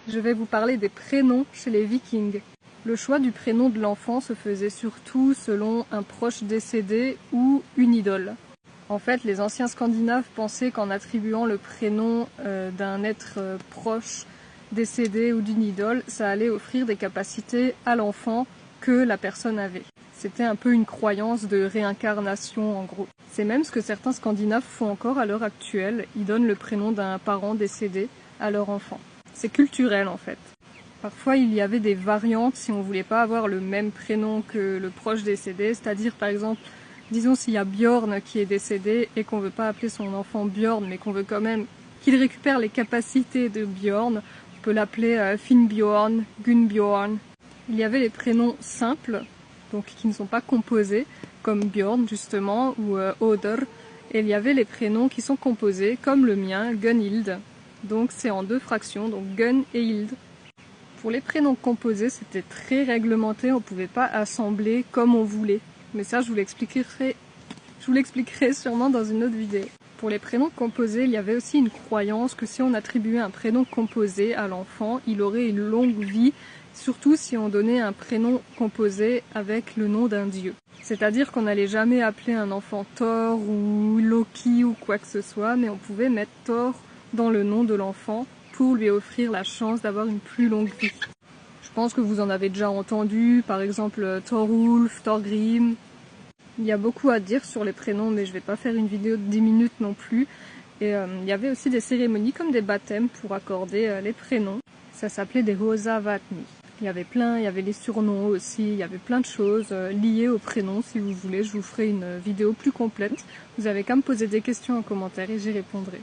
Je vais vous parler des prénoms chez les Vikings. Le choix du prénom de l'enfant se faisait surtout selon un proche décédé ou une idole. En fait, les anciens Scandinaves pensaient qu'en attribuant le prénom d'un être proche, décédé ou d'une idole, ça allait offrir des capacités à l'enfant que la personne avait. C'était un peu une croyance de réincarnation en gros. C'est même ce que certains Scandinaves font encore à l'heure actuelle, ils donnent le prénom d'un parent décédé à leur enfant. C'est culturel en fait. Parfois il y avait des variantes si on voulait pas avoir le même prénom que le proche décédé, c'est-à-dire par exemple, disons s'il y a Bjorn qui est décédé et qu'on veut pas appeler son enfant Bjorn mais qu'on veut quand même qu'il récupère les capacités de Bjorn, on peut l'appeler Finnbjorn, Gunnbjorn. Il y avait les prénoms simples, donc qui ne sont pas composés, comme Bjorn justement, ou Oder, et il y avait les prénoms qui sont composés, comme le mien, Gunhild. Donc c'est en deux fractions, donc Gun et Hild. Pour les prénoms composés, c'était très réglementé, on ne pouvait pas assembler comme on voulait. Mais ça, je vous l'expliquerai sûrement dans une autre vidéo. Pour les prénoms composés, il y avait aussi une croyance que si on attribuait un prénom composé à l'enfant, il aurait une longue vie, surtout si on donnait un prénom composé avec le nom d'un dieu. C'est-à-dire qu'on n'allait jamais appeler un enfant Thor ou Loki ou quoi que ce soit, mais on pouvait mettre Thor dans le nom de l'enfant pour lui offrir la chance d'avoir une plus longue vie. Je pense que vous en avez déjà entendu, par exemple Thorulf, Thorgrim. Il y a beaucoup à dire sur les prénoms, mais je vais pas faire une vidéo de 10 minutes non plus. Et il y avait aussi des cérémonies comme des baptêmes pour accorder les prénoms. Ça s'appelait des Hosavatni. Il y avait les surnoms aussi, il y avait plein de choses liées aux prénoms. Si vous voulez, je vous ferai une vidéo plus complète. Vous avez qu'à me poser des questions en commentaire et j'y répondrai.